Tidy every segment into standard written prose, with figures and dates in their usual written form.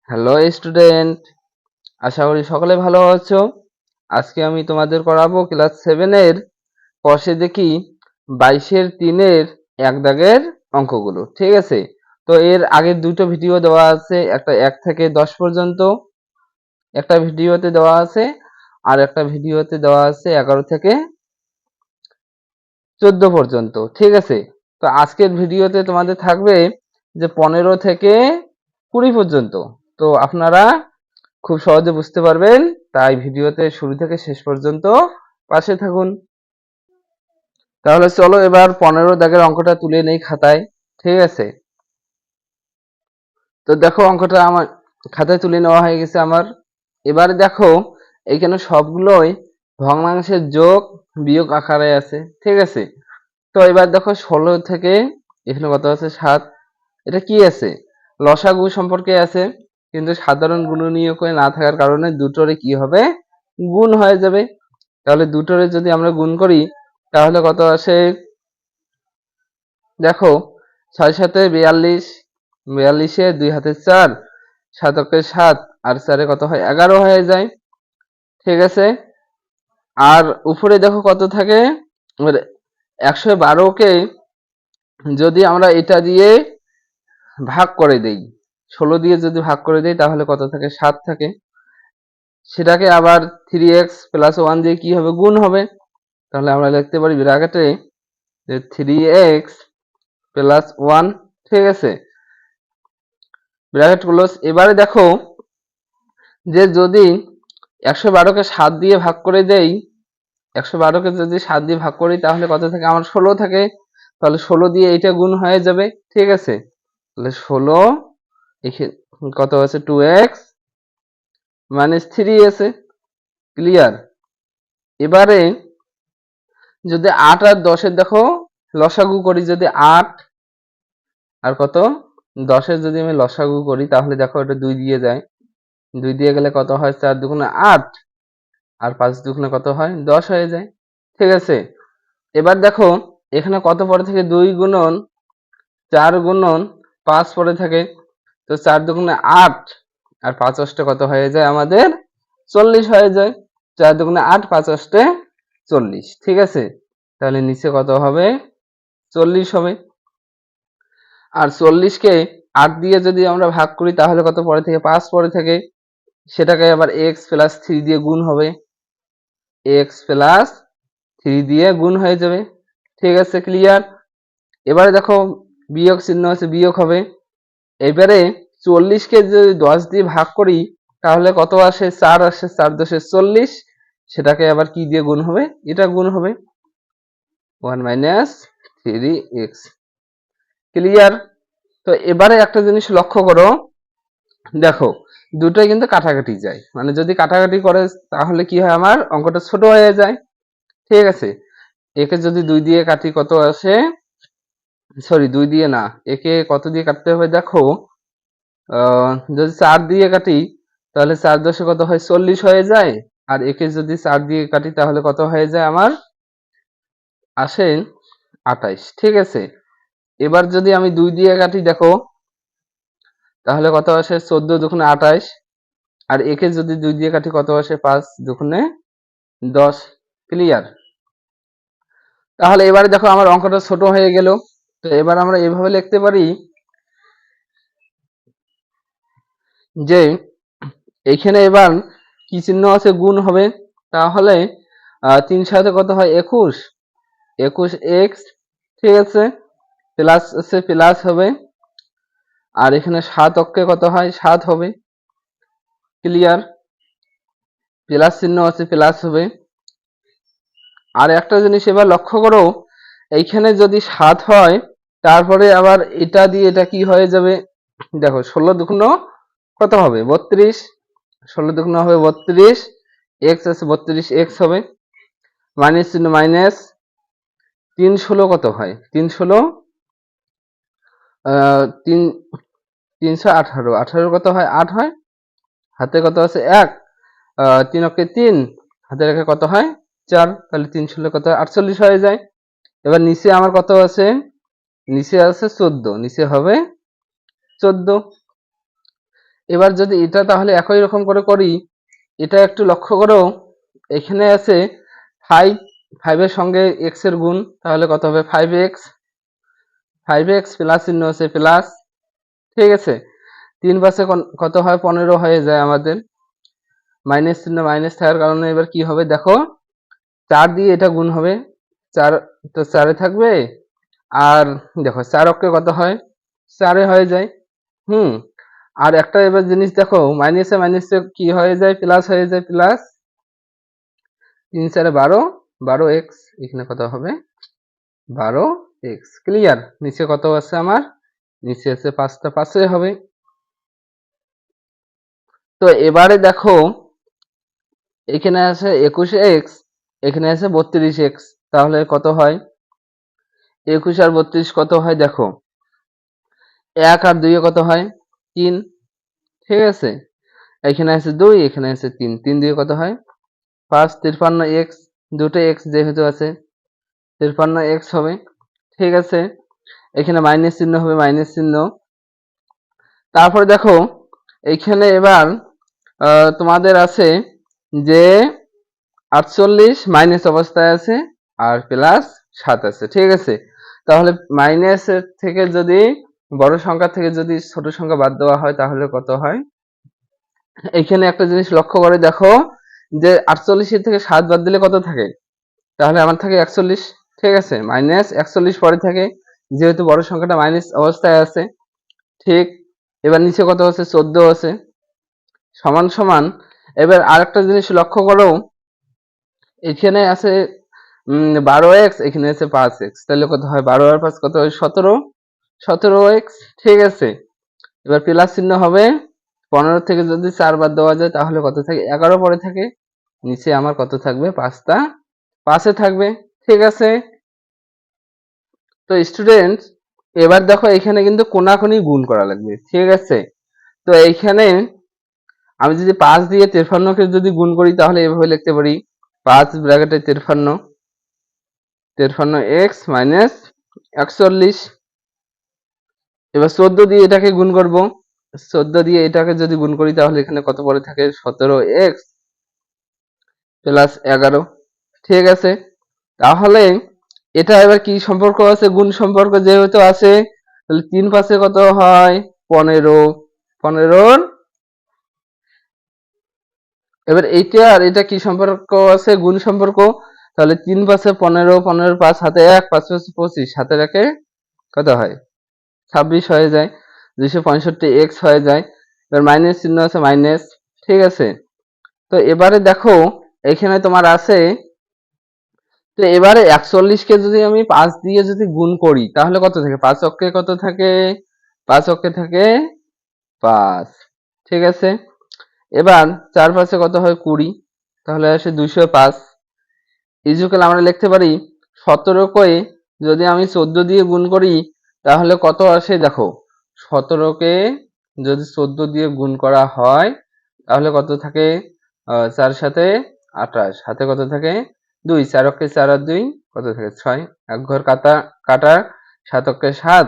Hello student, আশা করি সকলে ভালো আছো। আজকে আমি তোমাদের করাবো ক্লাস 7 এর কষে দেখি 22-এর 3-এর এক দাগের অঙ্কগুলো। ঠিক আছে, তো এর আগের দুটো ভিডিও দেওয়া আছে, একটা 1 থেকে 10 পর্যন্ত একটা ভিডিওতে দেওয়া আছে, আর একটা ভিডিওতে দেওয়া আছে 11 থেকে 14 পর্যন্ত। ঠিক আছে, তো আজকের ভিডিওতে তোমাদের থাকবে যে 15 থেকে 20 পর্যন্ত। তো আপনারা খুব সহজে বুঝতে পারবেন, তাই ভিডিওতে শুরু থেকে শেষ পর্যন্ত পাশে থাকুন। তাহলে চলো এবার 15 দাগের অঙ্কটা তুলে নেই খাতায়। ঠিক আছে, তো দেখো অঙ্কটা আমার খাতায় তুলে নেওয়া হয়ে গেছে আমার। এবার দেখো এইখানে সবগুলোই ভগ্নাংশের যোগ বিয়োগ আকারে আছে। ঠিক আছে, তো এবার দেখো 16 থেকে এখানে কত আছে 7, এটা কি আছে, লসাগু সম্পর্কে আছে, কিন্তু সাধারণ গুণনীয়কে না থাকার কারণে দুটোরে কি হবে, গুণ হয়ে যাবে। তাহলে দুটোরে যদি আমরা গুণ করি তাহলে কত আসে, দেখো 6 7 42, 42-এ 2 হাতে 4, 7 অক্ষে 7, আর 4-এ কত হয় 11 হয়ে যায়। ঠিক আছে, আর উপরে দেখো কত থাকে, 112-কে যদি আমরা এটা দিয়ে ভাগ করে দেই, 16 দিয়ে যদি ভাগ করে দেই তাহলে কত থাকে, 7 থাকে। সেটাকে আবার 3x প্লাস 1 দিয়ে কি হবে, গুণ হবে। তাহলে আমরা লিখতে পারি ব্র্যাকেটে যে 3x প্লাস 1। ঠিক আছে, ব্র্যাকেট ক্লোজ। এবারে দেখো যে যদি 112-কে 7 দিয়ে ভাগ করে দেই, 112-কে যদি 7 দিয়ে ভাগ করি তাহলে কত থাকে, আমার 16 থাকে। তাহলে 16 দিয়ে এটা গুণ হয়ে যাবে। ঠিক আছে, তাহলে 16 কত আছে, 2x মাইনাস 3 আছে। ক্লিয়ার। এবারে যদি 8 আর 10-এর দেখো লসাগু করি, যদি 8 আর কত 10-এর যদি আমি লসাগু করি তাহলে দেখো এটা 2 দিয়ে যায়, 2 দিয়ে গেলে কত হয়, 4 দুগুণে 8, আর 5 দুগুণে কত হয়, 10 হয়ে যায়। ঠিক আছে, এবার দেখো এখানে কত পরে থেকে, 2 গুণন 4 গুণন 5 পরে থাকে। তো 4 দুগুণে 8, আর 5 অষ্টে কত হয়ে যায় আমাদের, 40 হয়ে যায়। 4 দুগুণে 8, 5 অষ্টে 40। ঠিক আছে, তাহলে নিচে কত হবে, 40 হবে। আর 40-কে 8 দিয়ে যদি আমরা ভাগ করি তাহলে কত পরে থেকে, 5 পরে থেকে। সেটাকে আবার x প্লাস 3 দিয়ে গুণ হবে, x প্লাস 3 দিয়ে গুণ হয়ে যাবে। ঠিক আছে, ক্লিয়ার। এবারে দেখো বিয়োগ চিহ্ন আছে, বিয়োগ হবে। এবারে 40-কে যদি 10 দিয়ে ভাগ করি তাহলে কত আসে, 4 আসে, 4 10 40। সেটাকে আবার কি দিয়ে গুণ হবে, এটা গুণ হবে, 1 মাইনাস 3x। ক্লিয়ার। তো এবারে একটা জিনিস লক্ষ্য করো, দেখো দুটোই কিন্তু কাটাকাটি যায়, মানে যদি কাটাকাটি করে তাহলে কি হয়, আমার অঙ্কটা ছোট হয়ে যায়। ঠিক আছে, একে যদি 2 দিয়ে কাটি কত আসে, সরি 2 দিয়ে না, একে কত দিয়ে কাটতে হবে দেখো, যদি 4 দিয়ে কাটি তাহলে 4 10 কত হয়, 40 হয়ে যায়। আর একে যদি 4 দিয়ে কাটি তাহলে কত হয়ে যায়, আমার আসে 28। ঠিক আছে, এবার যদি আমি 2 দিয়ে কাটি দেখো তাহলে কত আসে, 14 দুগুণে 28। আর একে যদি 2 দিয়ে কাটি কত আসে, 5 দুগুণে 10। ক্লিয়ার। তাহলে এবারে দেখো আমার অঙ্কটা ছোট হয়ে গেল। তো এবার আমরা এভাবে লিখতে পারি যে এইখানে এবার কি চিহ্ন আছে, গুণ হবে। তাহলে 3 সাথে কত হয়, 21, 21x। ঠিক আছে, প্লাস আছে, প্লাস হবে। আর এখানে 7 অক্ষে কত হয়, 7 হবে। ক্লিয়ার, প্লাস চিহ্ন আছে, প্লাস হবে। আর একটা জিনিস এবার লক্ষ্য করো, এইখানে যদি 7 হয় তারপরে আবার এটা দিয়ে এটা কি হয়ে যাবে, দেখো 16 দুগুণ কত হবে, 32, 16 দুগুণ হবে 32, এক্স আছে 32x হবে, মাইনাস চিহ্ন মাইনাস, 3 16 কত হয়, 3 16 3 318, 18 কত হয়, 8 হয়। হাতে কত আছে, 1, 3 অক্ষে 3, হাতে রেখে কত হয়, 4। তাহলে 3 16 কত হয়, 48 হয়ে যায়। এবার নিচে আমার কত আছে, নিচে আছে 14, নিচে হবে 14। এবার যদি এটা তাহলে একই রকম করে করি, এটা একটু লক্ষ্য করো, এখানে আছে 5, 5 এর সঙ্গে x এর গুণ, তাহলে কত হবে 5x, 5x প্লাস চিহ্ন আছে প্লাস, ঠিক আছে। 3 পাশে কত হয় 15 হয়ে যায় আমাদের, মাইনাস চিহ্ন মাইনাস থাকার কারণে এবার কি হবে দেখো, 4 দিয়ে এটা গুণ হবে, 4 তো 4 থাকবে, আর দেখো 4 অক্ষে কত হয় 4 হয়ে যায়। আর একটা এবার জিনিস দেখো, মাইনাসে মাইনাসে কি হয়ে যায় প্লাস হয়ে যায়, প্লাস 3 4 12, 12x, এখানে কত হবে 12x। ক্লিয়ার? নিচে কত আছে আমার, নিচে আছে 5টা 5 হবে। তো এবারে দেখো এখানে আছে 21x, এখানে আছে 32x, তাহলে কত হয় 21 আর 32 কত হয় দেখো, 1 আর 2 কত হয় 3, ঠিক আছে। এখানে আছে 2, এখানে আছে 3, 3 দিয়ে কত হয় 5, 53x, দুটো x যেহেতু আছে 53x হবে, ঠিক আছে। এখানে মাইনাস চিহ্ন হবে, মাইনাস চিহ্ন। তারপরে দেখো এইখানে এবার তোমাদের আছে যে 48 মাইনাস অবস্থায় আছে আর প্লাস 7 আছে, ঠিক আছে। তাহলে মাইনাস থেকে যদি বড় সংখ্যা থেকে যদি ছোট সংখ্যা বাদ দেওয়া হয় তাহলে কত হয়, এখানে একটা জিনিস লক্ষ্য করে দেখো যে 48 থেকে 7 বাদ দিলে কত থাকে, তাহলে আমার থাকে 41, ঠিক আছে। মাইনাস 41 পরে থাকে, যেহেতু বড় সংখ্যাটা মাইনাস অবস্থায় আছে, ঠিক। এবার নিচে কত আছে 14 আছে, সমান সমান। এবার আরেকটা জিনিস লক্ষ্য করো, এখানে আছে 12x, এখানে আছে 5x, তাহলে কত হয় 12 আর 5 কত হয় 17, 17x, ঠিক আছে। এবার প্লাস চিহ্ন হবে, 15 থেকে যদি 4 বাদ দেওয়া যায় তাহলে কত থাকে 11 পরে থাকে, নিচে আমার কত থাকবে 5টা 5 থাকবে, ঠিক আছে। তো স্টুডেন্ট এবার দেখো এখানে কিন্তু কোনাকুনি গুণ করা লাগবে, ঠিক আছে। তো এইখানে আমি যদি 5 দিয়ে 53কে যদি গুণ করি তাহলে এভাবে লিখতে পারি, 5 ব্র্যাকেটে 53, 53x মাইনাস 41। এবার 14 দিয়ে এটাকে গুণ করব, 14 দিয়ে এটাকে যদি গুণ করি তাহলে এখানে কত পরে থাকে 17x প্লাস 11, ঠিক আছে। তাহলে এটা এবার কি সম্পর্ক আছে, গুণ সম্পর্ক যেহেতু আছে, তাহলে 3 পাশে কত হয় 15, 15। এবার এইটা আর এটা কি সম্পর্ক আছে, গুণ সম্পর্ক। তাহলে 3 পাশে 15, 15 5 হাতে 1, 5 5 25, হাতে রাখে কত হয় 26 হয়ে যায়, 265x হয়ে যায়। এবার মাইনাস চিহ্ন আছে মাইনাস, ঠিক আছে। তো এবারে দেখো এখানে তোমার আছে, তো এবারে 41কে যদি আমি 5 দিয়ে যদি গুণ করি তাহলে কত থাকে, 5 অক্ষে কত থাকে 5 অক্ষে থাকে 5, ঠিক আছে। এবার 4 5 কত হয় 20, তাহলে আসে 205 ইকুয়াল আমরা লিখতে পারি 17 কে যদি আমি 14 দিয়ে গুণ করি তাহলে কত আসে দেখো, 17 কে যদি 14 দিয়ে গুণ করা হয় তাহলে কত থাকে 4 সাথে 28, হাতে কত থাকে 2, 4 অক্ষে 4 আর 2 কত থাকে 6, এক ঘর কাটা কাটা, 7 অক্ষে 7,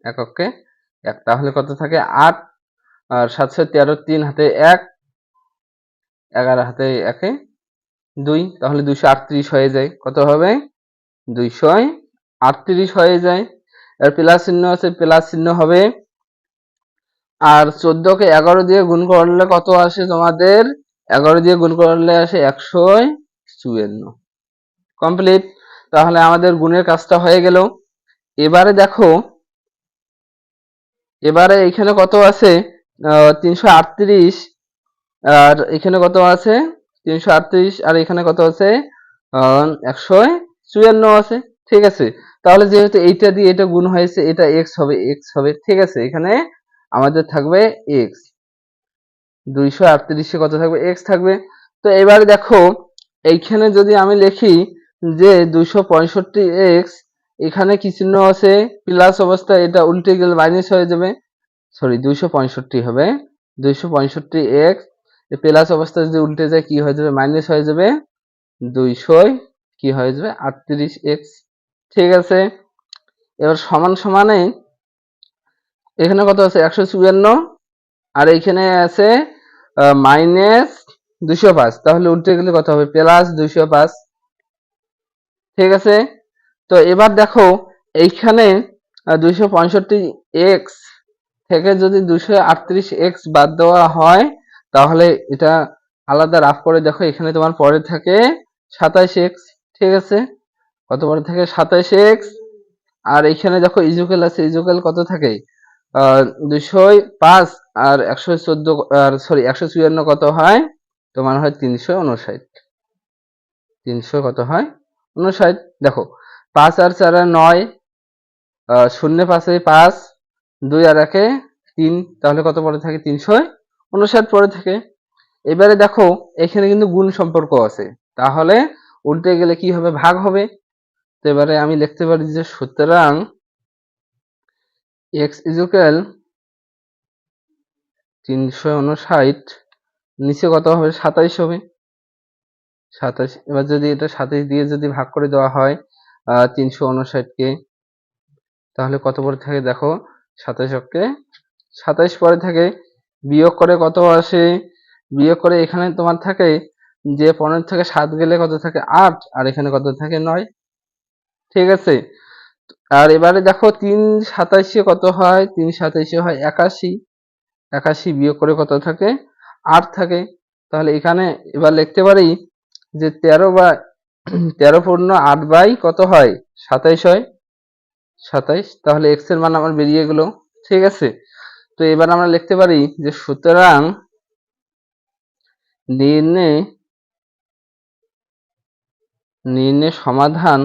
এক অক্ষে 1, তাহলে কত থাকে 8, আর 7 13, 3 হাতে 1, 11 হাতে 1 2, তাহলে 238 হয়ে যায়, কত হবে 238 হয়ে যায়। আর প্লাস চিহ্ন আছে, প্লাস চিহ্ন হবে। আর 14 কে 11 দিয়ে গুণ করলে কত আসে তোমাদের, 11 দিয়ে গুণ করলে আসে 154, কমপ্লিট। তাহলে আমাদের গুণের কাজটা হয়ে গেল। এবারে দেখো এবারে এখানে কত আছে 338, আর এখানে কত আছে 338, আর এখানে কত আছে 154 আছে, ঠিক আছে। তাহলে যেহেতু এইটা দিয়ে এটা গুণ হয়েছে, এটা x হবে, x হবে, ঠিক আছে। এখানে আমাদের থাকবে x, 238 কত থাকবে x থাকবে। তো এবারে দেখো এইখানে যদি আমি লিখি যে 265x, এখানে কি চিহ্ন আছে প্লাস অবস্থায়, এটা উল্টে গেলে মাইনাস হয়ে যাবে, সরি 265 হবে, 265x প্লাস অবস্থা যদি উল্টে যায় কি হয়ে যাবে মাইনাস হয়ে যাবে, 200 কি হয়ে যাবে 38x, ঠিক আছে। এবার সমান সমানে এখানে কত আছে 154, আর এইখানে আছে -205, তাহলে উল্টে গেলে কত হবে? +205। ঠিক আছে, তো এবার দেখো এইখানে 265x থেকে যদি 238x বাদ দেওয়া হয়, তাহলে এটা আলাদা রাফ করে দেখো, এখানে তোমার পরে থাকে 27x। ঠিক আছে, কত পরে থাকে? 27x। আর এখানে দেখো ইজুকেল আছে, ইজুকেল কত থাকে? 205 আর 114, আর সরি 154 কত হয়? তোমার হয় 359। 300 কত হয়? 59। দেখো 5 আর 4 আর 9, 0 5 এ 5, 2 আর 1 এ 3, তাহলে কত পরে থাকে? 359 পরে থাকে। এবারে দেখো এখানে কিন্তু গুণ সম্পর্ক আছে, তাহলে উল্টে গেলে কি হবে? ভাগ হবে। তো এবারে আমি লিখতে পারি যে সুতরাং x ইকুয়াল 359, নিচে কত হবে? 27 হবে। 27, এবার যদি এটা 27 দিয়ে যদি ভাগ করে দেওয়া হয় 359 কে, তাহলে কত পরে থাকে? দেখো 27 কে 27 পরে থাকে, বিয়োগ করে কত আসে? বিয়োগ করে এখানে তোমার থাকে যে 15 থেকে 7 গেলে কত থাকে? 8, আর এখানে কত থাকে? 9। ঠিক আছে, আর এবারে দেখো 3 27 কত হয়? 3 27 হয় 81। 81 বিয়োগ করে কত থাকে? 8 থাকে। তাহলে এখানে এবার লিখতে পারি যে 13 পূর্ণ 8 বাই কত হয়? 27 হয়। 27, তাহলে x এর মান আমার বেরিয়ে গেল। ঠিক আছে, তো এবার আমরা লিখতে পারি যে সুতরাং নির্ণয় সমাধান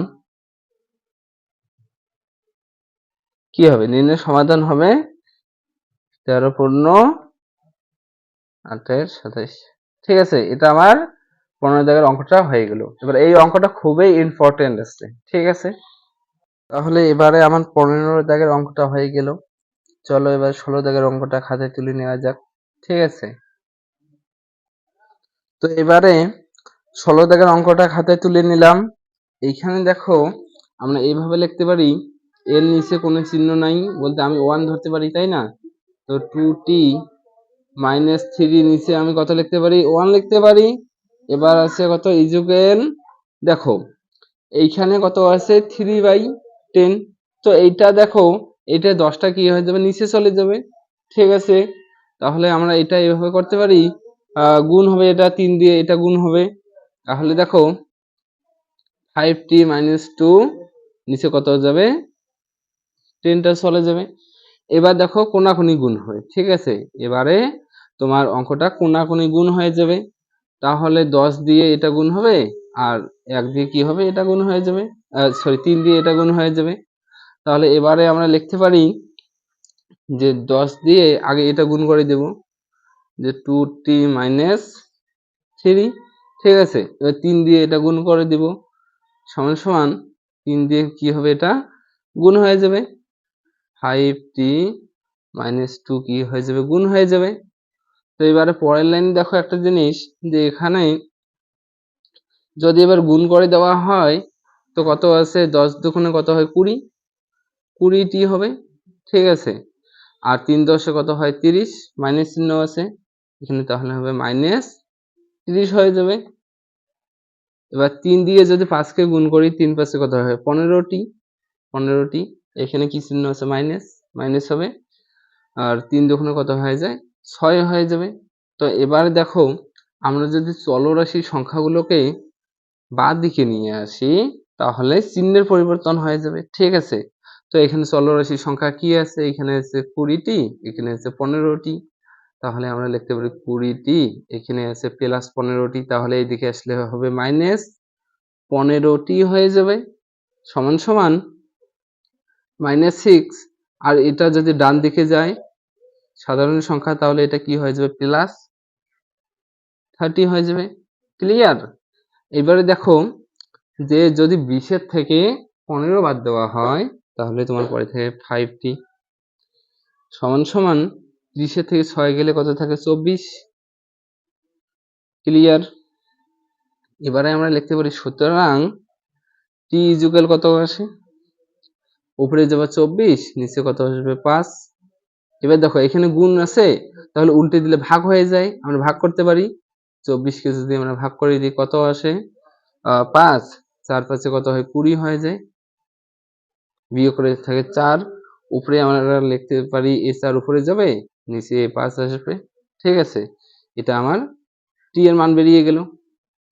কি হবে? নির্ণয় সমাধান হবে 13 পূর্ণ 8 এর 27। ঠিক আছে, এটা আমার 15 দাগের অঙ্কটা হয়ে গেল। এবার এই অঙ্কটা খুবই ইম্পর্টেন্ট আছে। ঠিক আছে, তাহলে এবারে আমার 15 দাগের অঙ্কটা হয়ে গেল। চলো এবার 16 দাগের অঙ্কটা খাতায় তুলে নেওয়া যাক। ঠিক আছে, তো এবারে 16 দাগের অঙ্কটা খাতায় তুলে নিলাম। এইখানে দেখো আমরা এইভাবে লিখতে পারি, এর নিচে কোনো চিহ্ন নাই বলতে আমি 1 ধরতে পারি, তাই না? তো 2t - 3 নিচে আমি কত লিখতে পারি? 1 লিখতে পারি। এবার আছে কত? ইজুকেল, দেখো এইখানে কত আছে? 3/10। তো এইটা দেখো, এইটা 10টা কি হয়ে যাবে? নিচে চলে যাবে। ঠিক আছে, তাহলে আমরা এটা এইভাবে করতে পারি, গুণ হবে, এটা 3 দিয়ে এটা গুণ হবে। তাহলে দেখো 5t - 2, নিচে কত যাবে? 10টা চলে যাবে। এবার দেখো কোনাকুনি গুণ হবে। ঠিক আছে, এবারে তোমার অঙ্কটা কোনাকুনি গুণ হয়ে যাবে। তাহলে 10 দিয়ে এটা গুণ হবে, আর 1 দিয়ে কি হবে? এটা গুণ হয়ে যাবে। সরি, 3 দিয়ে এটা গুণ হয়ে যাবে। তাহলে এবারে আমরা লিখতে পারি যে 10 দিয়ে আগে এটা গুণ করে দেব, যে 2t - 3। ঠিক আছে, এবার 3 দিয়ে এটা গুণ করে দিব, সমান সমান 3 দিয়ে কি হবে? এটা গুণ হয়ে যাবে। 5t - 2 কি হয়ে যাবে? গুণ হয়ে যাবে। তো এবারে পরের লাইন দেখো একটা জিনিস, যে এখানে যদি এবার গুণ করে দেওয়া হয়, তো কত আছে? 10 দুগুণে কত হয়? 20, 20t হবে। ঠিক আছে, আর 3 10 কত হয়? 30, মাইনাস চিহ্ন আছে এখানে, তাহলে হবে -30 হয়ে যাবে। এবার 3 দিয়ে যদি 5 কে গুণ করি, 3 5 কত হয়? 15t। 15t, এখানে কি চিহ্ন আছে? মাইনাস, মাইনাস হবে। আর 3 দুগুণে কত হয়ে যায়? 6 হয়ে যাবে। তো এবারে দেখো আমরা যদি চলরাশির সংখ্যাগুলোকে বাঁ দিকে নিয়ে আসি, তাহলে চিহ্নের পরিবর্তন হয়ে যাবে। ঠিক আছে, তো এখানে চলরাশির সংখ্যা কি আছে? এখানে আছে 20t, এখানে আছে 15t। তাহলে আমরা লিখতে পারি 20t, এখানে আছে +15t, তাহলে এইদিকে আসলে হবে -15t হয়ে যাবে, সমান সমান -6। আর এটা যদি ডান দিকে যায় সাধারণ সংখ্যা, তাহলে এটা কি হয়ে যাবে? +30 হয়ে যাবে। ক্লিয়ার? এবারে দেখো যে যদি 20 এর থেকে 15 বাদ দেওয়া হয়, তাহলে তোমার পরে থাকে 5t, সমান সমান 30 এর থেকে 6 গেলে কত থাকে? 24। ক্লিয়ার? এবারে আমরা লিখতে পারি সুতরাং t ইকুয়াল কত আসে? উপরে যাবে 24, নিচে কত আসবে? 5। এবার দেখো এখানে গুণ আছে, তাহলে উল্টে দিলে ভাগ হয়ে যায়, আমরা ভাগ করতে পারি। 24কে যদি আমরা ভাগ করে দিই কত আসে? 5, 4 5 কত হয়? 20 হয়ে যায়। বিয়োগ করে থাকে 4, উপরে আমরা লিখতে পারি এ 4 উপরে যাবে, নিচে 5 আসবে। ঠিক আছে, এটা আমার টি এর মান বেরিয়ে গেল।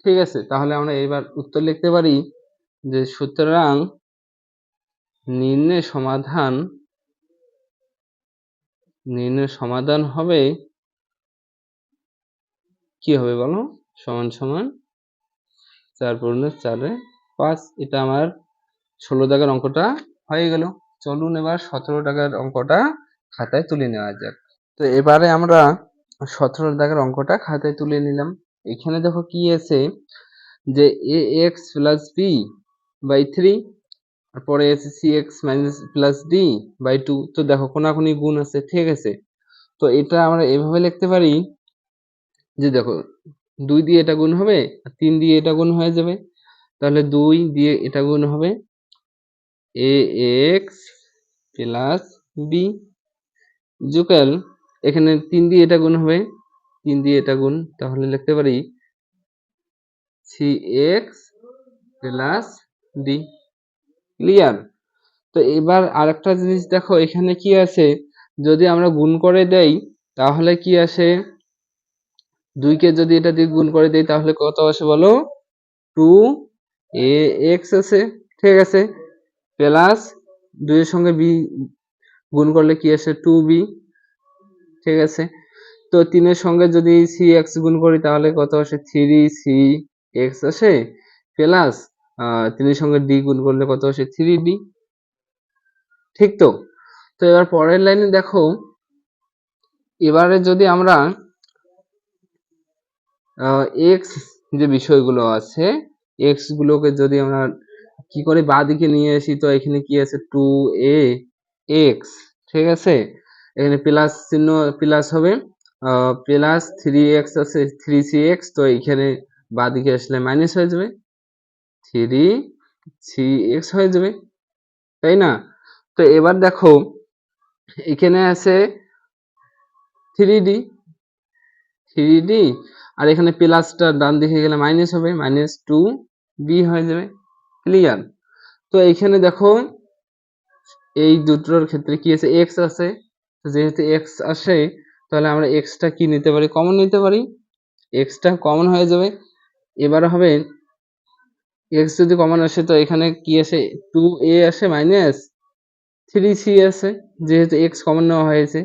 ঠিক আছে, তাহলে আমরা এবার উত্তর লিখতে পারি যে সুতরাং নির্ণয় সমাধান হবে, কি হবে বলো? সমান সমান 4 পূর্ণ 4 5। এটা আমার 16 দাগের অঙ্কটা হয়ে গেল। চলুন এবার 17 দাগের অঙ্কটা খাতায় তুলে নেওয়া যাক। তো এবারে আমরা 17 দাগের অঙ্কটা খাতায় তুলে নিলাম। এখানে দেখো কি আছে যে ax প্লাস b বাই 3, তারপরে আছে cx minus plus d by 2। তো দেখো কোনাকুনি গুণ আছে। ঠিক আছে, তো এটা আমরা এভাবে লিখতে পারি যে দেখো 2 দিয়ে এটা গুণ হবে আর 3 দিয়ে এটা গুণ হয়ে যাবে। তাহলে 2 দিয়ে এটা গুণ হবে ax প্লাস b যোগকাল এখানে 3 দিয়ে এটা গুণ হবে, 3 দিয়ে এটা গুণ, তাহলে লিখতে পারি cx প্লাস d। ক্লিয়ার? তো এবার আরেকটা জিনিস দেখো এখানে কি আছে, যদি আমরা গুণ করে দেই তাহলে কি আসে? 2 কে যদি এটা দিয়ে গুণ করে দেই তাহলে কত আসে বলো? 2ax আছে। ঠিক আছে, প্লাস 2 এর সঙ্গে b গুণ করলে কি আসে? 2b। ঠিক আছে, তো 3 এর সঙ্গে যদি cx গুণ করি তাহলে কত আসে? 3cx আসে, প্লাস 3 এর সঙ্গে d গুণ করলে কত আসে? 3d। ঠিক তো? তো এবার পরের লাইনে দেখো, এবারে যদি আমরা এক্স যে বিষয়গুলো আছে, এক্স গুলোকে যদি আমরা কি করে বাঁ দিকে নিয়ে আসি, তো এখানে কি আছে? 2ax। ঠিক আছে, এখানে প্লাস চিহ্ন, প্লাস হবে, প্লাস 3x আছে, 3cx, তো এখানে বাঁ দিকে আসলে মাইনাস হয়ে যাবে, 3cx হয়ে যাবে, তাই না? তো এবার দেখো এখানে আছে 3d, আর এখানে প্লাসটা ডান দিকে গেলে মাইনাস হবে, -2b হয়ে যাবে। ক্লিয়ার? তো এইখানে দেখো এই দুটোর ক্ষেত্রে কি আছে? x আছে, তো যেহেতু x আসে তাহলে আমরা x টা কি নিতে পারি? কমন নিতে পারি, x টা কমন হয়ে যাবে। এবার হবে x যদি কমন আসে তো এখানে কি আসে? 2a আসে মাইনাস 3c আছে, যেহেতু x কমন নেওয়া হয়েছে,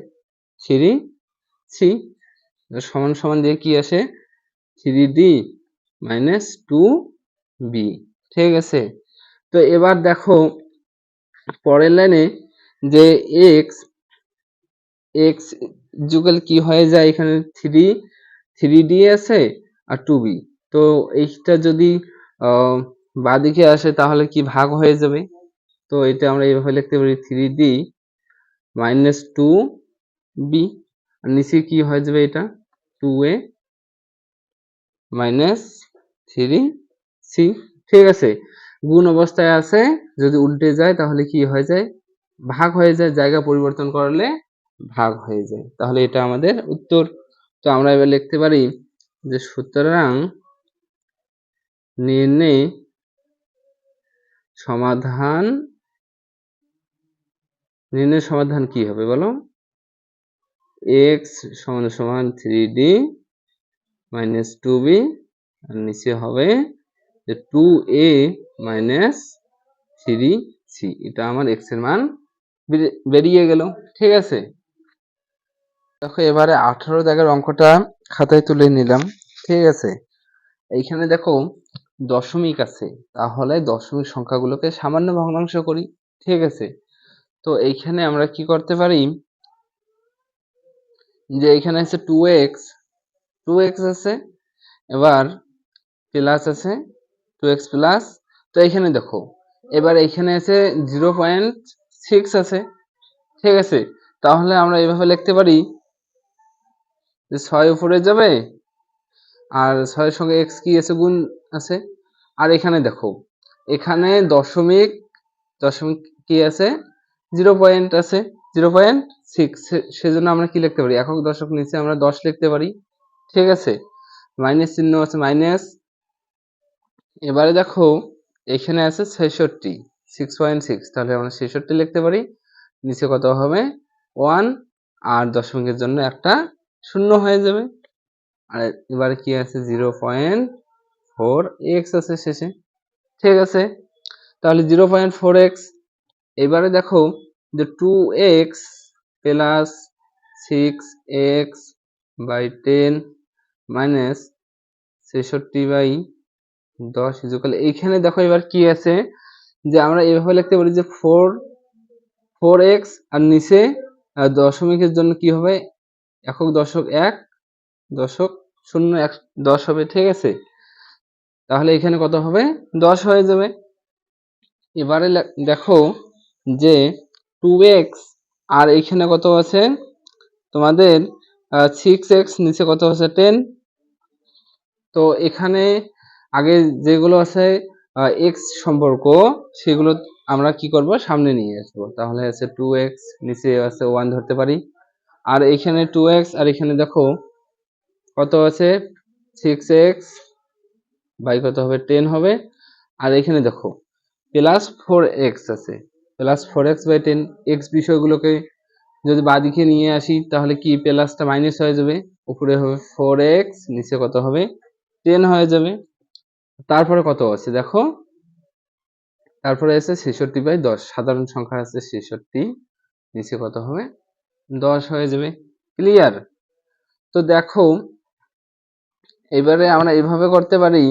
3c সমান সমান দিয়ে কি আসে? 3d minus 2b। ঠিক আছে, তো এবার দেখো পরের লাইনে যে x যুগল কি হয়ে যায়? এখানে 3d আছে আর 2b, তো এইটা যদি বাঁদিকে আসে তাহলে কি ভাগ হয়ে যাবে? তো এটা আমরা এইভাবে লিখতে পারি 3d মাইনাস 2b, আর নিচে কি হয়ে যাবে? এটা 2a মাইনাস 3c। ঠিক আছে, গুণ অবস্থায় আছে, যদি উল্টে যায় তাহলে কি হয়ে যায়? ভাগ হয়ে যায়, জায়গা পরিবর্তন করলে ভাগ হয়ে যায়। তাহলে এটা আমাদের উত্তর। তো আমরা এবার লিখতে পারি যে সুতরাং নির্ণয় সমাধান কি হবে বলো? x সমান সমান 3d মাইনাস 2b, আর নিচে হবে যে 2a মাইনাস 3c। এটা আমার x এর মান বেরিয়ে গেল। ঠিক আছে, দেখো এবারে 18 দাগের অঙ্কটা খাতায় তুলে নিলাম। ঠিক আছে, এইখানে দেখো দশমিক আছে, তাহলে দশমিক সংখ্যাগুলোকে সামান্য ভগ্নাংশ করি। ঠিক আছে, তো এইখানে আমরা কি করতে পারি যে এখানে আছে 2x আছে, এবার প্লাস আছে 2x প্লাস, তো এখানে দেখো এবার এখানে আছে 0.6 আছে। ঠিক আছে, তাহলে আমরা এভাবে লিখতে পারি যে 6 উপরে যাবে আর 6 এর সঙ্গে x কি আছে? গুণ আছে। আর এখানে দেখো এখানে দশমিক কি আছে? 0 পয়েন্ট আছে, 0.6, সেজন্য আমরা কি লিখতে পারি, একক দশক নিচে আমরা 10 লিখতে পারি। ঠিক আছে, মাইনাস চিহ্ন আছে মাইনাস। এবারে দেখো এখানে আছে 66, 6.6, তাহলে আমরা 66 লিখতে পারি। নিচে কত হবে 1, আর দশমিকের জন্য একটা শূন্য হয়ে যাবে। আর এবারে কি আছে 0.4x আছে শেষে। ঠিক আছে, তাহলে 0.4x। এবারে দেখো যে 2x plus 6x by 10 minus 66/10 equal, এইখানে দেখো এবার কি আছে যে আমরা এভাবে লিখতে পারি যে 4x, আর নিচে দশমিকের জন্য কি হবে একক দশক 1, দশক 0, 10 হবে। ঠিক আছে, তাহলে এখানে কত হবে 10 হয়ে যাবে। এবারে দেখো যে 2x, আর এইখানে কত আছে তোমাদের 6x, নিচে কত আছে 10। তো এখানে আগে যেগুলো আছে x সম্পর্ক, সেগুলো আমরা কি করব সামনে নিয়ে আসবো। তাহলে আছে 2x, নিচে আছে 1 ধরতে পারি, আর এখানে 2x, আর এখানে দেখো কত আছে 6x বাই কত হবে 10 হবে, আর এখানে দেখো প্লাস 4x আছে, প্লাস 4x বাই 10। x বিষয়গুলোকে যদি বাঁদিকে নিয়ে আসি তাহলে কি প্লাসটা মাইনাস হয়ে যাবে, উপরে হবে 4x, নিচে কত হবে 10 হয়ে যাবে। তারপরে কত আছে দেখো, তারপরে আছে 66/10, সাধারণ সংখ্যা আছে 66, নিচে কত হবে 10 হয়ে যাবে। ক্লিয়ার? তো দেখো এবারে আমরা এইভাবে করতে পারি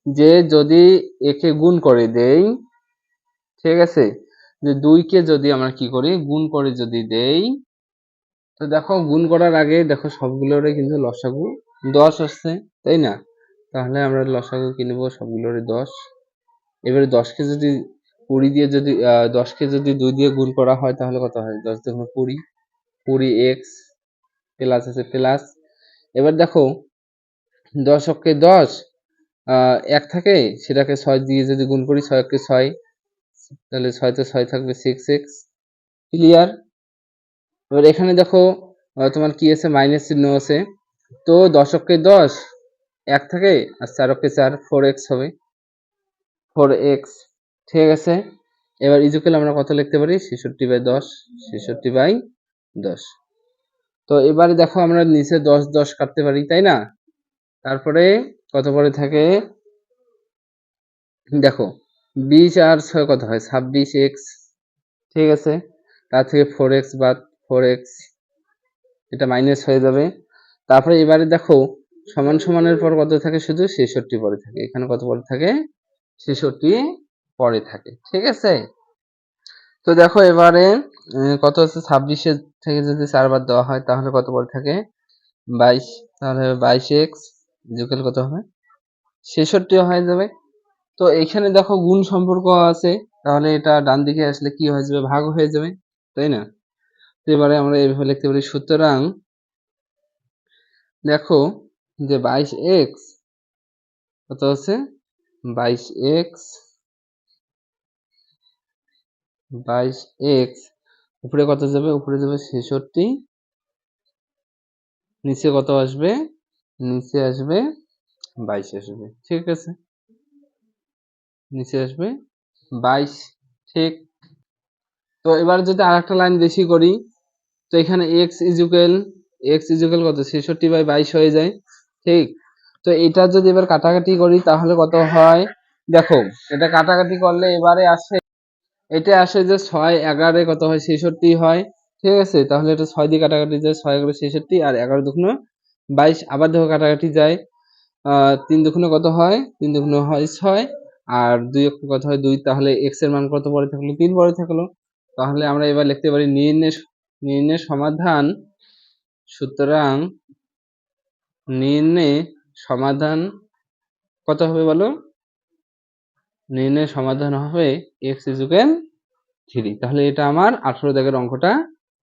যে যদি একে গুণ করে দেই, ঠিক আছে, যে 2কে যদি আমরা কি করি গুণ করে যদি দেই, তো দেখো গুণ করার আগে দেখো সবগুলোরে কিন্তু লসাগু 10 আসছে, তাই না? তাহলে আমরা লসাগু কি নেব সবগুলোরে 10। এবারে 10কে যদি 20 দিয়ে যদি 10কে যদি 2 দিয়ে গুণ করা হয় তাহলে কত হয় 10 দুগুণ 20, 20x প্লাস আছে প্লাস। এবার দেখো 10 অক্ষে 10 1 থাকে, সেটাকে 6 দিয়ে যদি গুণ করি 6 অক্ষে 6, তাহলে 6 তে 6 থাকবে 6x। ক্লিয়ার? এবার এখানে দেখো তোমার কি আছে মাইনাস চিহ্ন আছে, তো 10 অক্ষে 10 1 থাকে, আর 4 অক্ষে 4, 4x হবে 4x। ঠিক আছে, এবার ইকুয়াল আমরা কত লিখতে পারি 66/10, 66/10। তো এবারে দেখো আমরা নিচে 10 10 কাটতে পারি, তাই না? তারপরে কত পরে থাকে দেখো 20 আর 6 কত হয় 26x। ঠিক আছে, তার থেকে 4x বাদ, 4x এটা মাইনাস হয়ে যাবে। তারপরে এবারে দেখো সমান সমানের পর কত থাকে শুধু 66 পরে থাকে, এখানে কত পরে থাকে 66 পরে থাকে। ঠিক আছে, তো দেখো এবারে কত আছে 26 থেকে যদি 4 বাদ দেওয়া হয় তাহলে কত পরে থাকে 22, তাহলে 22x ইকুয়াল কত হবে 66 হয়ে যাবে। তো এখানে দেখো গুণ সম্পর্ক আছে, তাহলে এটা ডান দিকে আসলে কি হয়ে যাবে ভাগ হয়ে যাবে, তাই না? তো এবারে আমরা এইভাবে লিখতে পারি, সুতরাং দেখো যে 22x কত আছে 22x উপরে কত যাবে, উপরে যাবে 66, নিচে কত আসবে, নিচে আসবে 22 আসবে। ঠিক আছে, নিচে আসবে 22। ঠিক, তো এবার যদি আরেকটা লাইন বেশি করি, তো এখানে x ইকুয়াল কত 66/22 হয়ে যায়। ঠিক, তো এটা যদি এবার কাটাকাটি করি তাহলে কত হয় দেখো, এটা কাটাকাটি করলে এবারে আসে, এটা আসে যে 6 11 কত হয় 66 হয়। ঠিক আছে, তাহলে এটা 6 দিয়ে কাটাকাটি যায়, 6 11 66, আর 11 দুগুণ 22, আবার দেখো কাটাকাটি যায় 3 দুগুণে কত হয় 3 দুগুণে হয় 6, আর 2 অক্ষে কত হয় 2, তাহলে x এর মান কত পরে থাকলো 3 পরে থাকলো। তাহলে আমরা এবার লিখতে পারি নির্ণয় সমাধান। সুতরাং নির্ণয় সমাধান কত হবে বলো, নির্ণয় সমাধান হবে x ইকুয়াল 3। তাহলে এটা আমার 18 দাগের অঙ্কটা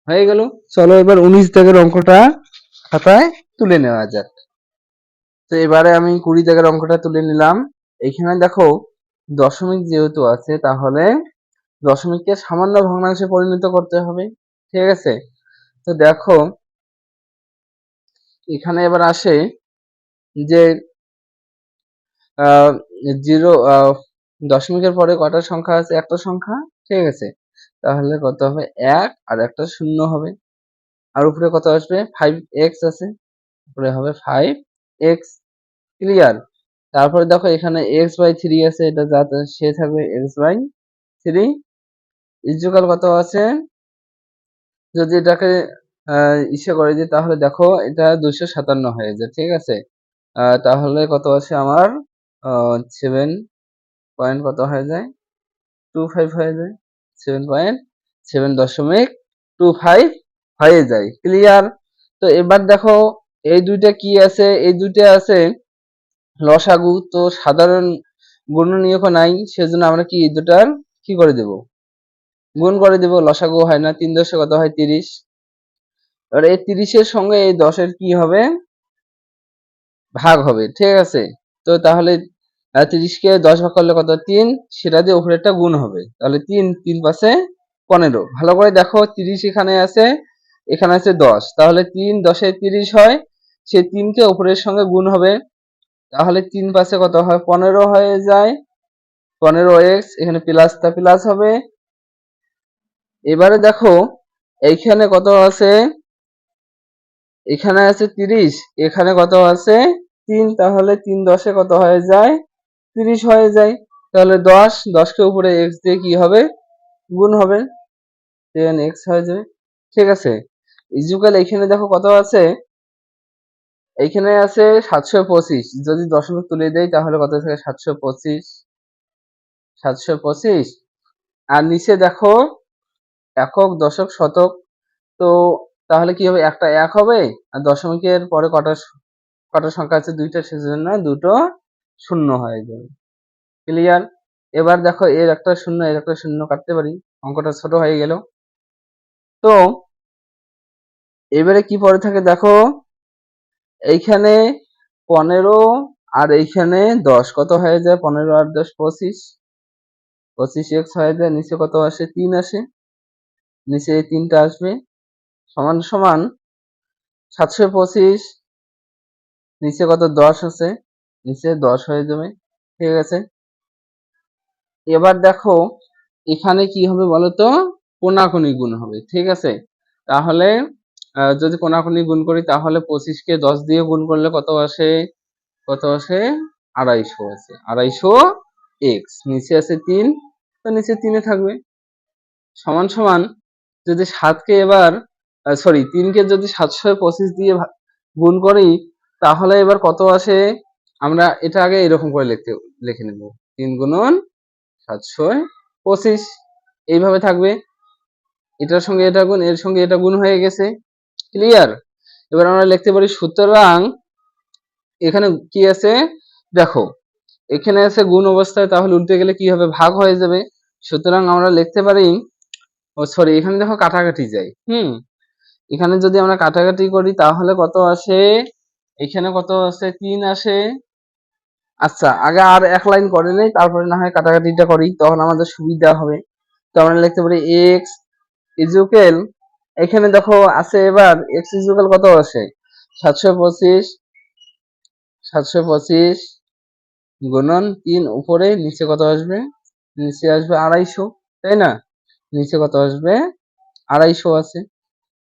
হয়ে গেল। চলো এবার 19 দাগের অঙ্কটা খাতায় তুলে নেওয়া যাক। তো এবারে আমি 20 দাগের অঙ্কটা তুলে নিলাম। এখানে দেখো দশমিক যেহেতু আছে, তাহলে দশমিককে সামান্য ভগ্নাংশে পরিণত করতে হবে। ঠিক আছে। তো দেখো এখানে এবার আসে যে আহ জিরো দশমিকের পরে কটা সংখ্যা আছে? একটা সংখ্যা, ঠিক আছে। তাহলে কত হবে? 1 আর একটা শূন্য হবে। আর উপরে কত আসবে? 5x আছে, উপরে হবে 5x। ক্লিয়ার? তারপরে দেখো এখানে x/3 আছে, এটা যা সে থাকবে x/3 ইকুয়াল কত আছে? যদি এটাকে ইসে করে দিই তাহলে দেখো এটা 257 হয়ে যায়, ঠিক আছে। তাহলে কত আছে আমার? 7 পয়েন্ট কত হয়ে যায়? 25 হয়ে যায়। 7.7.25 হয়ে যায়। ক্লিয়ার? তো এবার দেখো এই দুইটা কি আছে? এই দুইটা আছে লসাগু। তো সাধারণ গুণনীয়ক নাই, সেজন্য আমরা কি দুটার কি করে দেব? গুণ করে দেব। লসাগু হয় না, 3 দশে কত হয়? 30। এবার এই 30-এর সঙ্গে এই 10-এর কি হবে? ভাগ হবে, ঠিক আছে। তো তাহলে 30-কে 10 ভাগ করলে কত? 3, সেটা দিয়ে উপরেরটা গুণ হবে। তাহলে 3 3 পাশে 15। ভালো করে দেখো, 30 এখানে আছে, এখানে আছে 10, তাহলে 3 10 এ 30 হয়, সেই 3-কে উপরের সঙ্গে গুণ হবে। তাহলে 3 পাশে কত হয়? 15 হয়ে যায়। 15x, এখানে প্লাসটা প্লাস হবে। এবারে দেখো এইখানে কত আছে? এখানে আছে 30, এখানে কত আছে? 3, তাহলে 3 10-এ কত হয়ে যায়? 30 হয়ে যায়। তাহলে 10 কে উপরে x দিয়ে কি হবে? গুণ হবে, 10x হয়ে যাবে, ঠিক আছে। ইকুয়াল এখানে দেখো কত আছে? এইখানে আছে 725। যদি দশমিক তুলে দেই তাহলে কত থাকে? 725, 725। আর নিচে দেখো একক, দশক, শতক। তো তাহলে কি হবে? একটা 1 হবে, আর দশমিকের পরে কটা কটা সংখ্যা আছে? দুইটা, সেজন্য দুটো শূন্য হয়ে যাবে। ক্লিয়ার? এবার দেখো এর একটা শূন্য, এর একটা শূন্য কাটতে পারি, অঙ্কটা ছোট হয়ে গেল। তো এবারে কি পরে থাকে দেখো, এইখানে 15 আর এইখানে 10 কত হয়ে যায়? 15 আর 10 25, 25x হয়ে যায়। নিচে কত আসে? 3 আসে, নিচে এই 3টা আসবে, সমান সমান 725। নিচে কত? 10 আছে, নিচে 10 হয়ে যাবে, ঠিক আছে। এবার দেখো এখানে কি হবে বলতো? কোনাকুনি গুণ হবে, ঠিক আছে। তাহলে যদি কোনাকুনি গুণ করি তাহলে 25-কে 10 দিয়ে গুণ করলে কত আসে? কত আসে? 250 আছে, 250x। নিচে আছে 3, তো নিচে 3 থাকবে, সমান সমান যদি 7-কে এবার সরি 3-কে যদি 725 দিয়ে গুণ করি তাহলে এবার কত আসে? আমরা এটা আগে এরকম করে লিখে নেব, 3 গুণন 725, এইভাবে থাকবে। এটার সঙ্গে এটা গুণ, এর সঙ্গে এটা গুণ হয়ে গেছে। ক্লিয়ার? এবার আমরা লিখতে পারি সুতরাং এখানে কি আছে দেখো, এখানে আছে গুণ অবস্থায়, তাহলে উল্টে গেলে কি হবে? ভাগ হয়ে যাবে। সুতরাং আমরা লিখতে পারি, ও সরি এখানে দেখো কাটাকাটি যায়, এখানে যদি আমরা কাটাকাটি করি তাহলে কত আসে? এখানে কত আছে? 3 আসে। আচ্ছা, আগে আর এক লাইন করে নেই, তারপরে না হয় কাটাকাটিটা করি, তখন আমাদের সুবিধা হবে। তো আমরা লিখতে পারি x ইকুয়াল, এখানে দেখো আছে এবার x ইকুয়াল কত আসে? 725, 725 গুণন 3 উপরে, নিচে কত আসবে? নিচে আসবে 250, তাই না? নিচে কত আসবে? 250 আছে।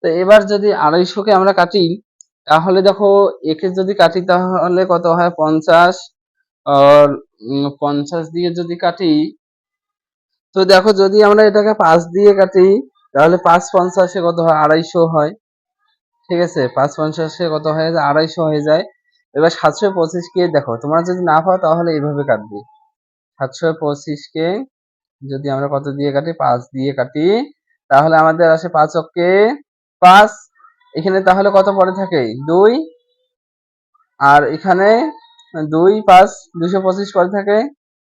তো এবার যদি 250-কে আমরা কাটি তাহলে দেখো একে যদি কাটি তাহলে কত হয়? 50। আর 50 দিয়ে যদি কাটি, তো দেখো যদি আমরা এটাকে 5 দিয়ে কাটি তাহলে 5×50 কত হয়? 250 হয়, ঠিক আছে। 5×50 কত হয়ে যায়? 250 হয়ে যায়। এবার 725-কে দেখো, তোমরা যদি না পাও তাহলে এইভাবে কাটবে। 725-কে যদি আমরা কত দিয়ে কাটি? 5 দিয়ে কাটি, তাহলে আমাদের আসে 5 5। এখানে তাহলে কত পড়ে থাকে? 2। আর এখানে 2 5 225 পড়ে থাকে।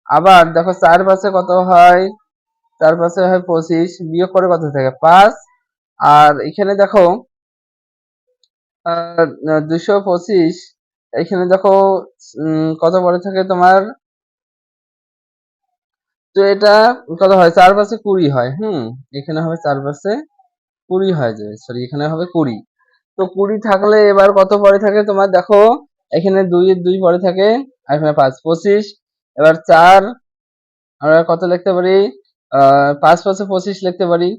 আবার দেখো 4 5-এ কত হয়? 4 5-এ হয় 25, বিয়োগ করে কত থাকে? 5। আর এখানে দেখো 225, এখানে দেখো কত পড়ে থাকে তোমার? তো এটা কত হয়? 4 5-এ 20 হয়, এখানে হবে 4 5-এ 20 হয়ে যাবে, সরি এখানে হবে 20। তো 20 থাকলে এবার কত পরে থাকে তোমার দেখো, এখানে 2 এর 2 পরে থাকে, আর এখানে 5 25। এবার 4 আমরা কত লিখতে পারি, 5 5 25 লিখতে পারি।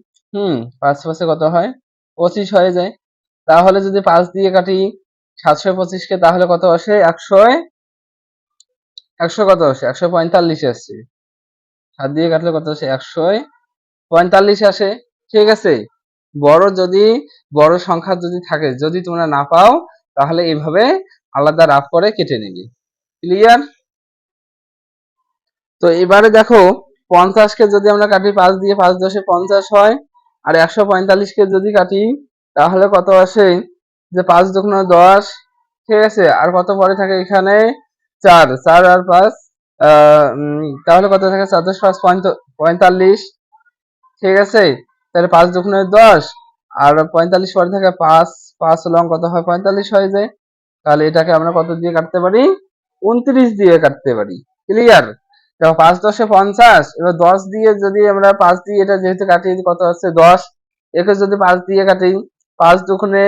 5 5 কত হয়, 25 হয়ে যায়। তাহলে যদি 5 দিয়ে কাটি 725 কে, তাহলে কত আসে, 100 কত আসে, 145 আসছে। 7 দিয়ে কাটলে কত আসে, 145 আসে। ঠিক আছে, যদি বড় সংখ্যা যদি থাকে, যদি তোমরা না পাও, তাহলে এইভাবে আলাদা রাফ করে কেটে নিবি। ক্লিয়ার? তো এবারে দেখো 50 কে যদি আমরা কাটি 5 দিয়ে, 5 10 50 হয়। আর 145 কে যদি কাটি তাহলে কত আসে, যে 5 দুগুণ 10। ঠিক আছে, আর কত পরে থাকে এখানে, 4 4 আর 5, তাহলে কত থাকে, 4 10 5 45। ঠিক আছে, তাহলে 5 দুগুণ 10 আর 45 পরে থাকে 5, 5 লং কত হয়, 45 হয়ে যায়। তাহলে এটাকে আমরা কত দিয়ে কাটতে পারি, 29 দিয়ে কাটতে পারি। ক্লিয়ার? দেখো 5 10 50, এবার 10 দিয়ে যদি আমরা 5 দিয়ে এটা যেহেতু কাটি, কত হচ্ছে 10, একে যদি 5 দিয়ে কাটি, 5 দুগুণে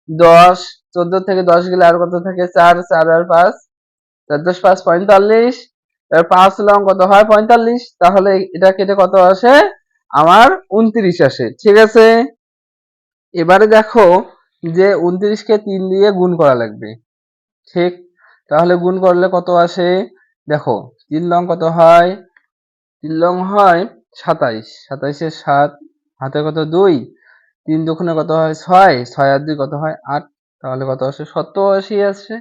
10, 14 থেকে 10 গেলে আর কত থাকে, 4 4 আর 5, 4 10 5 45। এবার 5 লং কত হয়, 45। তাহলে এটা কেটে কত আসে, আমার 29 আসে। ঠিক আছে, এবারে দেখো যে 29 কে 3 দিয়ে গুণ করা লাগবে। ঠিক, তাহলে গুণ করলে কত আসে, দেখো 3 লং কত হয়, 3 লং হয় 27, 27 এর 7, হাতে কত 2, 3 দুগুণে কত হয় 6, 6 আর 2 কত হয় 8। তাহলে কত আসে, 87 আসে।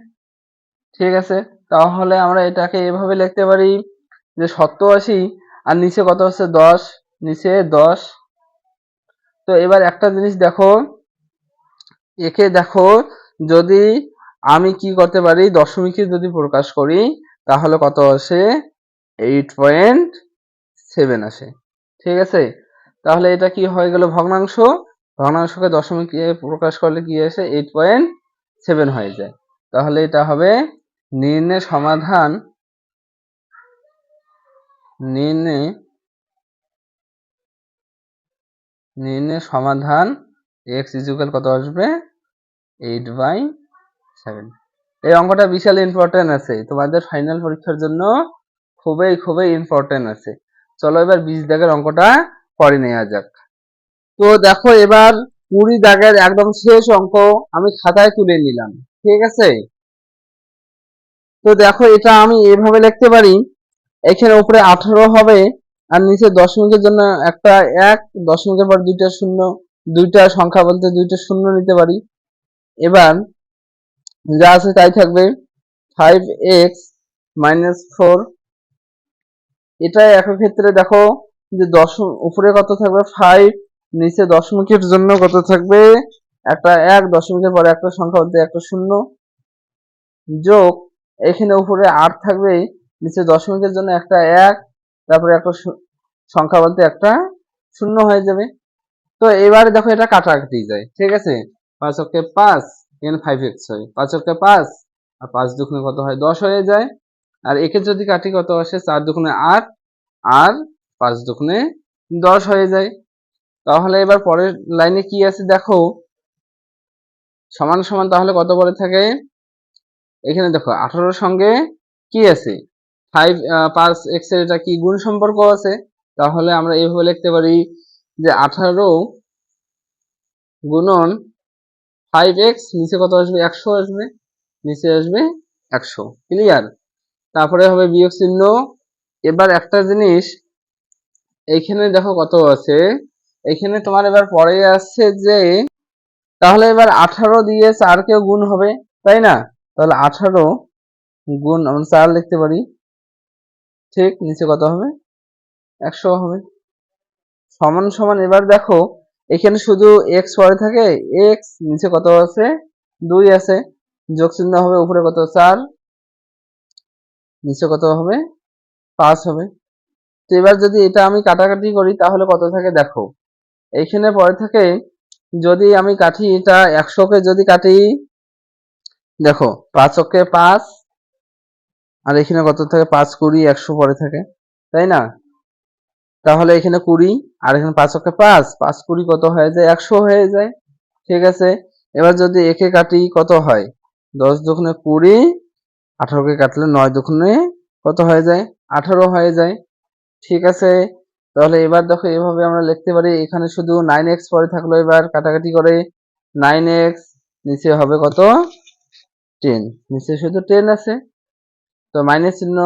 ঠিক আছে, তাহলে আমরা এটাকে এভাবে লিখতে পারি যে 87, আর নিচে কত আছে 10, নিচে 10। তো এবার একটা জিনিস দেখো, একে দেখো, যদি আমি কি করতে পারি, দশমিকে যদি প্রকাশ করি তাহলে কত আসে, 8.7 আসে। ঠিক আছে, তাহলে এটা কি হয়ে গেল, ভগ্নাংশ। ভগ্নাংশকে দশমিকে প্রকাশ করলে কি আসে, 8.7 হয়ে যায়। তাহলে এটা হবে নির্ণয় সমাধান, নির্ণয় সমাধান x ইকুয়াল কত আসবে, 8/7। এই অঙ্কটা বিশাল ইম্পর্টেন্ট আছে তোমাদের ফাইনাল পরীক্ষার জন্য, খুবই খুবই ইম্পর্টেন্ট আছে। চলো এবার 20 দাগের অঙ্কটা করে নেওয়া যাক। তো দেখো এবার 20 দাগের একদম শেষ অঙ্ক আমি খাতায় তুলে নিলাম। ঠিক আছে, তো দেখো এটা আমি এভাবে লিখতে পারি, এখানে উপরে 18 হবে, আর নিচে দশমিকের জন্য একটা 1, দশমিকের পর দুইটা শূন্য, দুইটা সংখ্যা বলতে দুইটা শূন্য নিতে পারি। এবার যা আছে তাই থাকবে, 5x - 4। এটা একই ক্ষেত্রে দেখো যে উপরে কত থাকবে 5, নিচে দশমিকের জন্য কত থাকবে, একটা 1, দশমিকের পরে একটা সংখ্যা বলতে একটা শূন্য, যোগ এখানে উপরে 8 থাকবে, নিচে দশমিকের জন্য একটা 1, তারপরে একটা সংখ্যা বলতে একটা শূন্য হয়ে যাবে। তো এবারে দেখো এটা কাটাকাটি যায়। ঠিক আছে, 5 অক্ষে 5, এখানে 5x হয়, 5 অক্ষে 5, আর 5 দুগুণে কত হয়, 10 হয়ে যায়। আর একে যদি কাটি কত আসে, 4 দুগুণে 8, আর 5 দুগুণে 10 হয়ে যায়। তাহলে এবার পরের লাইনে কি আছে দেখো, সমান সমান, তাহলে কত পরে থাকে, এখানে দেখো 18 সঙ্গে কি আছে, 5x এর এটা কি গুণ সম্পর্ক আছে। তাহলে আমরা এইভাবে লিখতে পারি যে 18 গুণন 5x, নিচে কত আসবে, 100 আসবে, নিচে আসবে 100। ক্লিয়ার? তারপরে হবে বিয়োগ চিহ্ন। এবার একটা জিনিস, এইখানে দেখো কত আছে, এখানে তোমার এবার পরে আসছে যে, তাহলে এবার 18 দিয়ে 4 কেও গুণ হবে, তাই না? তাহলে 18 গুণ আমরা 4 লিখতে পারি। ঠিক, নিচে কত হবে, 100 হবে। সমান সমান, এবার দেখো এখানে শুধু x পরে থাকে, x, নিচে কত আছে, 2 আছে, যোগ চিহ্ন হবে, উপরে কত 4, নিচে কত হবে, 5 হবে। তো এবার যদি এটা আমি কাটাকাটি করি তাহলে কত থাকে দেখো, এইখানে পরে থাকে, যদি আমি কাটি এটা 100 কে যদি কাটি, দেখো 5 অক্ষে 5, আর এখানে কত থাকে, 5 20 100 পরে থাকে, তাই না? তাহলে এখানে 20 আর এখানে 5 অক্ষে 5, 5 20 কত হয়ে যায়? 100 হয়ে যায়। ঠিক আছে, এবার যদি একে কাটি কত হয়? 10 দুগুণে 20, 18 কে কাটলে 9 দুগুণে কত হয়ে যায়? 18 হয়ে যায়। ঠিক আছে, তাহলে এবার দেখো এভাবে আমরা লিখতে পারি। এখানে শুধু 9x পরে থাকলো, এবার কাটাকাটি করে 9x, নিচে হবে কত? 10, নিচে শুধু 10 আছে, তো মাইনাস চিহ্ন,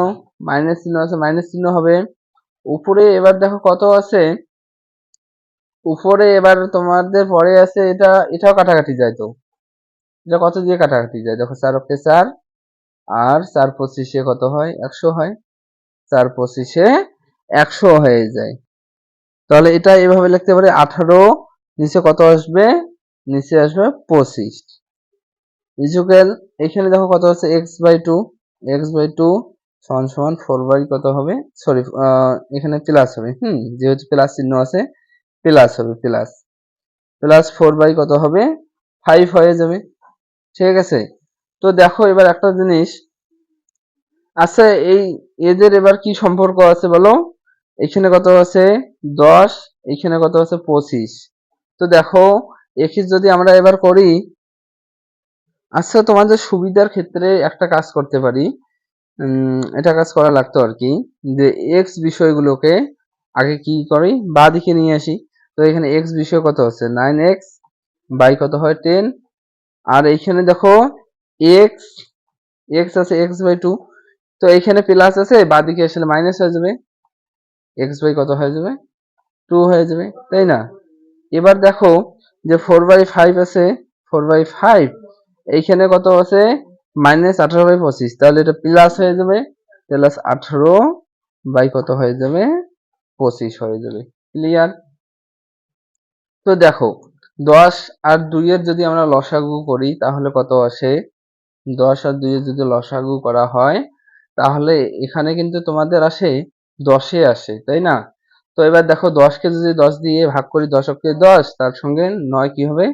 মাইনাস চিহ্ন আছে, মাইনাস চিহ্ন হবে। উপরে এবার দেখো কত আছে, উপরে এবার তোমাদের পরে আছে এটা, এটাও কাটাকাটি যায়। তো এটা কত দিয়ে কাটাকাটি যায়? দেখো 4 অক্ষে 4, আর 4 25 কত হয়? 100 হয়। 4 25 100 হয়ে যায়। তাহলে এটা এভাবে লিখতে পারি 18, নিচে কত আসবে? নিচে আসবে 25 ইকুয়াল, এখানে দেখো কত আছে? x/2, x/2 সমান সমান 4 কত হবে? সরি, এখানে প্লাস হবে, যেহেতু প্লাস চিহ্ন আছে প্লাস হবে, প্লাস প্লাস 4 কত হবে? 5 হয়ে যাবে। ঠিক আছে, তো দেখো এবার একটা জিনিস আচ্ছা, এই এদের এবার কি সম্পর্ক আছে বলো? এখানে কত আছে? 10, এখানে কত আছে? 25। তো দেখো একে যদি আমরা এবার করি, আচ্ছা তোমাদের সুবিধার ক্ষেত্রে একটা কাজ করতে পারি, এটা কাজ করা লাগতো আর কি, যে এক্স বিষয়গুলোকে আগে কি করি, বাঁ দিকে নিয়ে আসি। তো এখানে এক্স বিষয় কত আছে? 9x বাই কত হয়? 10, আর এইখানে দেখো এক্স, এক্স আছে x/2, তো এইখানে প্লাস আছে, বাঁ দিকে আসলে মাইনাস হয়ে যাবে, এক্স বাই কত হয়ে যাবে? 2 হয়ে যাবে, তাই না? এবার দেখো যে 4/5 আছে, 4/5 এইখানে কত আছে? -18/25, তাহলে এটা প্লাস হয়ে যাবে, প্লাস 18 বাই কত হয়ে যাবে? 25 হয়ে যাবে। ক্লিয়ার? তো দেখো 10 আর 2 এর যদি আমরা লসাগু করি তাহলে কত আসে? 10 আর 2 এর যদি লসাগু করা হয় তাহলে এখানে কিন্তু তোমাদের আসে 10 আসে, তাই না? তো এবার দেখো 10 কে যদি 10 দিয়ে ভাগ করি, 10 অক্ষে 10, তার সঙ্গে 9 কি হবে?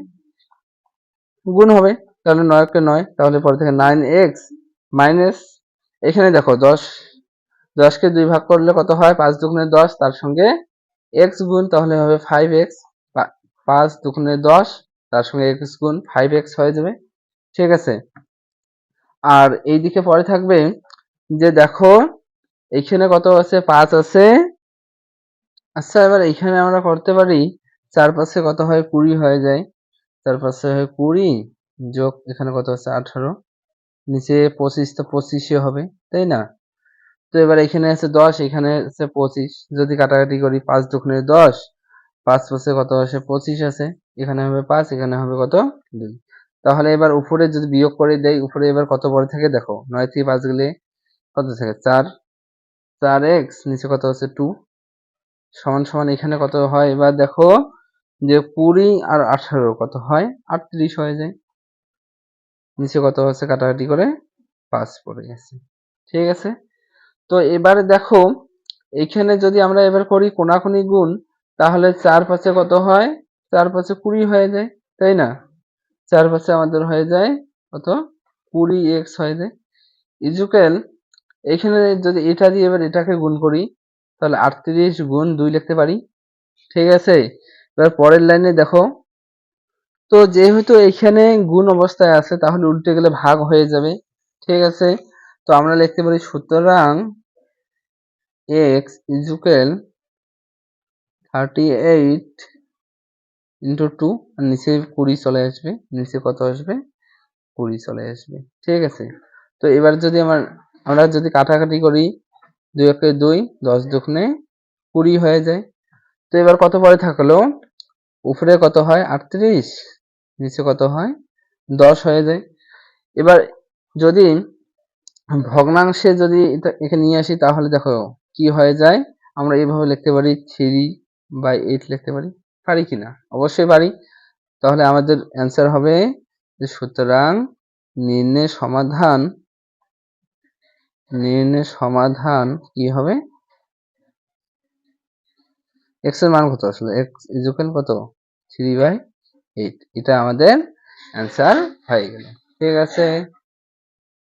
গুণ হবে। তাহলে 9 কে 9, তাহলে পরে থেকে 9x মাইনাস, এখানে দেখো 10 কে 2 ভাগ করলে কত হয়? 5 দুগুণে 10, তার সঙ্গে x গুণ, তাহলে হবে 5x, 5 দুগুণে 10, তার সঙ্গে x গুণ 5x হয়ে যাবে। ঠিক আছে, আর এইদিকে পরে থাকবে যে দেখো এইখানে কত আছে? 5 আছে। আচ্ছা, এবার এইখানে আমরা করতে পারি 4 5 কত হয়? 20 হয়ে যায়। 4 5 হয় 20, যোগ এখানে কত আছে? 18, নিচে 25, তো 25 হবে, তাই না? তো এবার এখানে আছে 10, এখানে আছে 25, যদি কাটাকাটি করি 5 দুগুণে 10, 5 5 কত আসে? 25 আছে, এখানে হবে 5, এখানে হবে কত? 2। তাহলে এবার উপরে যদি বিয়োগ করে দেই, উপরে এবার কত পড়ে থাকে দেখো, 9 থেকে 5 গেলে কত থাকে? 4, 4x, নিচে কত আছে? 2, সমান সমান এখানে কত হয়? এবার দেখো যে 20 আর 18 কত হয়? 38 হয়ে যায়। নিচে কত আছে? কাটাকাটি করে 5 পড়ে গেছে। ঠিক আছে, তো এবারে দেখো এখানে যদি আমরা এবার করি কোনাকুনি গুণ, তাহলে 4 5 কত হয়? 4 5 20 হয়ে যায়, তাই না? 4 5 আমাদের হয়ে যায় কত? 20x হয়ে যায়। ইকুয়াল, এখানে যদি এটা দিয়ে এবার এটাকে গুণ করি তাহলে 38 গুণ 2 লিখতে পারি। ঠিক আছে, এবার পরের লাইনে দেখো, তো যেহেতু এখানে গুণ অবস্থায় আছে তাহলে উল্টে গেলে ভাগ হয়ে যাবে। ঠিক আছে, তো আমরা লিখতে পারি সুতরাং x ইকুয়াল 38 ইন্টু 2, আর নিচে 20 চলে আসবে, নিচে কত আসবে? 20 চলে আসবে। ঠিক আছে, তো এবার যদি আমরা যদি কাটাকাটি করি, 2 একে 2, 10 দুগুণে 20 হয়ে যায়। তো এবার কত পরে থাকলো? উপরে কত হয়? 38, নিচে কত হয়? 10 হয়ে যায়। এবার যদি ভগ্নাংশে যদি এটা এখানে নিয়ে আসি তাহলে দেখো কি হয়ে যায়, আমরা এইভাবে লিখতে পারি 3/8 লিখতে পারি। পারি কিনা? অবশ্যই পারি। তাহলে আমাদের অ্যান্সার হবে যে সুতরাং নির্ণয় সমাধান কি হবে? x এর মান কত আসলে? x ইকুয়াল কত? 3/8, এটা আমাদের অ্যান্সার হয়ে গেল। ঠিক আছে।